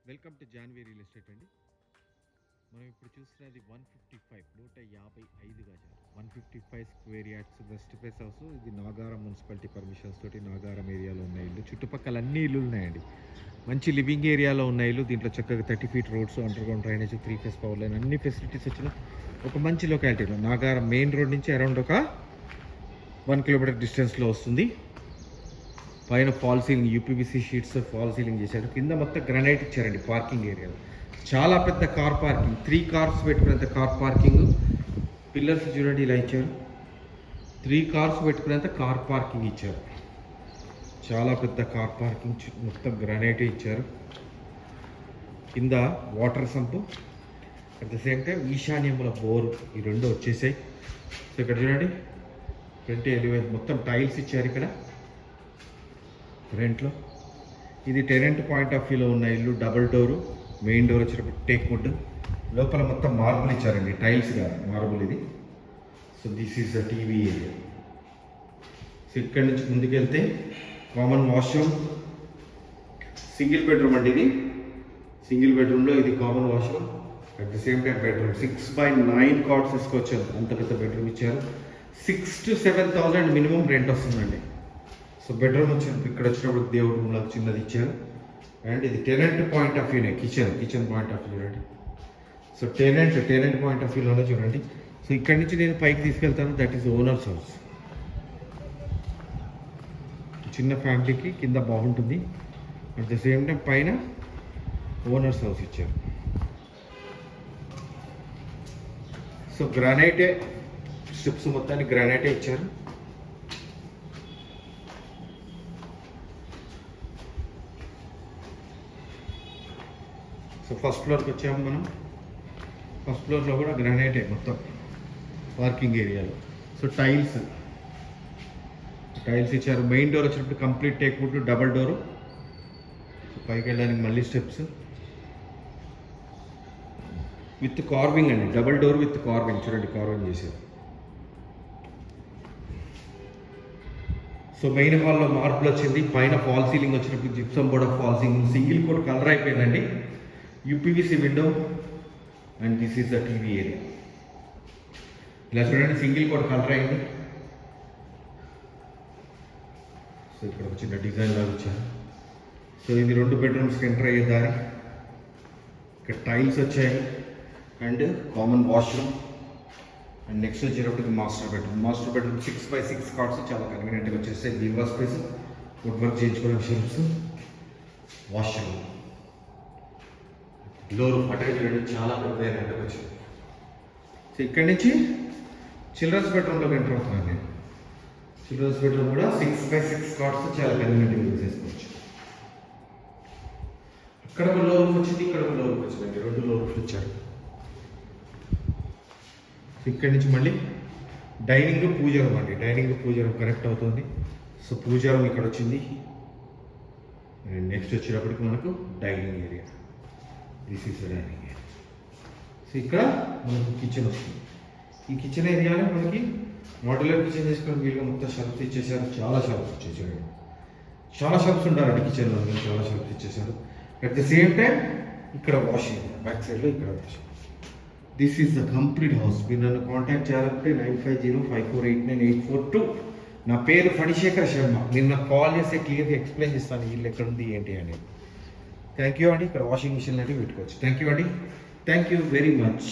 Welcome to Janhvi real estate అండి. మనం ఇప్పుడు చూస్తున్నది 155 గజాలు 155 square yards west face house. ఇది నాగారం మున్సిపాలిటీ పర్మిషన్స్ తోటి నాగారం ఏరియాలో ఉన్న ఇల్లు. చుట్టుపక్కల అన్ని ఇల్లు ఉన్నాయండి. మంచి లివింగ్ ఏరియాలో ఉన్న ఇల్లు. దీంట్లో చక్కగా 30 feet roads, underground drainage, 3 phase power line, అన్ని ఫెసిలిటీస్ వచ్చిన ఒక మంచి లొకాలిటీలో నాగారం మెయిన్ రోడ్ నుంచి అరౌండ్ ఒక 1 కిలోమీటర్ డిస్టెన్స్లో వస్తుంది. పైన fall ceiling, UPVC sheets fall ceiling చేశారు. కింద మొత్తం గ్రానైట్ ఇచ్చారండి. పార్కింగ్ ఏరియాలో చాలా పెద్ద కార్ పార్కింగ్, 3 కార్స్ పెట్టుకునేంత కార్ పార్కింగ్. పిల్లర్స్ చూడండి ఇలా ఇచ్చారు. 3 కార్స్ పెట్టుకునేంత కార్ పార్కింగ్ ఇచ్చారు. చాలా పెద్ద కార్ పార్కింగ్, మొత్తం గ్రానైట్ ఇచ్చారు. కింద water sump, at the same time ఈశాన్యముల బోరు, ఈ రెండు వచ్చేసాయి. సో ఇక్కడ చూడండి ఫ్రంట్ ఎలివేషన్ మొత్తం టైల్స్ ఇచ్చారు. ఇక్కడ రెంట్లో ఇది టెనెంట్ పాయింట్ ఆఫ్ వ్యూలో ఉన్న ఇల్లు. డబుల్ డోరు, మెయిన్ డోర్ వచ్చేటప్పుడు టేక్ వుడ్, లోపల మొత్తం మార్బుల్ ఇచ్చారండి, టైల్స్ కాదు మార్బుల్ ఇది. So this is the TV area. So ఇక్కడి నుంచి ముందుకెళ్తే కామన్ వాష్రూమ్, సింగిల్ బెడ్రూమ్ అండి ఇది. సింగిల్ బెడ్రూమ్లో ఇది common washroom, at the same time bedroom. 6x9 cards వేసుకోవచ్చు, అంత పెద్ద బెడ్రూమ్ ఇచ్చారు. 6,000 to 7,000 మినిమం రెంట్ వస్తుందండి. సో బెడ్రూమ్ వచ్చినప్పుడు ఇక్కడ వచ్చినప్పుడు దేవుడు రూమ్లో చిన్నది ఇచ్చారు. అండ్ ఇది టెనెంట్ పాయింట్ ఆఫ్ వ్యూనే, కిచెన్ పాయింట్ ఆఫ్ వ్యూ చూడండి. సో టెనెంట్ పాయింట్ ఆఫ్ వ్యూలోనే చూడండి. సో ఇక్కడి నుంచి నేను పైకి తీసుకెళ్తాను, దట్ ఈస్ ఓనర్స్ హౌస్. చిన్న ఫ్యామిలీకి కింద బాగుంటుంది. అట్ ద సేమ్ టైం పైన ఓనర్స్ హౌస్ ఇచ్చారు. సో గ్రానైటే స్టెప్స్ మొత్తాన్ని గ్రానైటే ఇచ్చారు. సో ఫస్ట్ ఫ్లోర్కి వచ్చాము మనం. ఫస్ట్ ఫ్లోర్లో కూడా గ్రానైటే మొత్తం పార్కింగ్ ఏరియాలో. సో టైల్స్ ఇచ్చారు. మెయిన్ డోర్ వచ్చినప్పుడు complete teak wood, double door. So పైకి వెళ్ళడానికి మళ్ళీ స్టెప్స్ విత్ కార్వింగ్ అండి, డబల్ డోర్ విత్ కార్వింగ్. చూడండి కార్వింగ్ చేశారు. సో మెయిన్ హాల్లో మార్పులు వచ్చింది. పైన ఫాల్ సీలింగ్ వచ్చినప్పుడు gypsum board of fall ceiling, single coat colour అయిపోయిందండి. UPVC window and this is the TV area. ఇలా చూడండి సింగిల్ కోట్ కలర్ అయింది. సో ఇక్కడ ఒక చిన్న డిజైన్ లాగా వచ్చారు. సో ఇది 2 బెడ్రూమ్స్కి ఎంటర్ అయ్యే దారి. ఇక్కడ టైల్స్ వచ్చాయి and common washroom. And next వచ్చేటప్పటికి మాస్టర్ బెడ్రూమ్ 6x6 కార్డ్స్ చాలా కన్వీనియంట్గా వచ్చేస్తాయి. దీనివల్ల స్పేస్, వుడ్ వర్క్ చేయించుకోవడం, షెల్ఫ్స్, వాష్రూమ్, డోర్ అటాచ్ చేయడం చాలా పెద్ద వచ్చింది. సో ఇక్కడి నుంచి చిల్డ్రన్స్ బెడ్రూమ్లోకి ఎంటర్ అవుతున్నాను నేను. చిల్డ్రన్స్ బెడ్రూమ్ కూడా 6x6 కార్డ్స్ చాలా కన్వీనియంట్గా యూజ్ చేసుకోవచ్చు. అక్కడ ఒక లో రూమ్ వచ్చింది, ఇక్కడ ఒక లో రూమ్ వచ్చిందండి. 2 లో రూమ్స్ ఇచ్చారు. ఇక్కడి నుంచి మళ్ళీ డైనింగ్, పూజ రూమ్ అండి. డైనింగ్, పూజ రూమ్ కనెక్ట్ అవుతుంది. సో పూజ రూమ్ ఇక్కడ వచ్చింది. అండ్ నెక్స్ట్ వచ్చేటప్పటికి మనకు dining area. This is dining area. So ఇక్కడ మనకు కిచెన్ వస్తుంది. ఈ కిచెన్ ఏరియాలో మనకి మోడ్యులర్ కిచెన్ చేసుకుని వీళ్ళకి మొత్తం షెల్ఫ్స్ ఇచ్చేసారు. చాలా షెల్ఫ్స్ ఇచ్చేసారు. చాలా షెల్ఫ్స్ ఉండాలండి కిచెన్లో, చాలా షెల్ఫ్స్ ఇచ్చేసారు. అట్ ద సేమ్ టైం ఇక్కడ వాషింగ్, బ్యాక్ సైడ్లో ఇక్కడ washing. This is the complete house. మీరు నన్ను కాంటాక్ట్ చేయాలంటే 9505489842. నా పేరు ఫణిశేఖర్ శర్మ. మీరు నాకు కాల్ చేస్తే క్లియర్గా ఎక్స్ప్లెయిన్ చేస్తాను ఇల్లు ఎక్కడ ఉంది ఏంటి అనేది. థ్యాంక్ యూ అండి. ఇక్కడ వాషింగ్ మిషన్ లాంటివి పెట్టుకోవచ్చు. థ్యాంక్ యూ అండి. Thank you very much.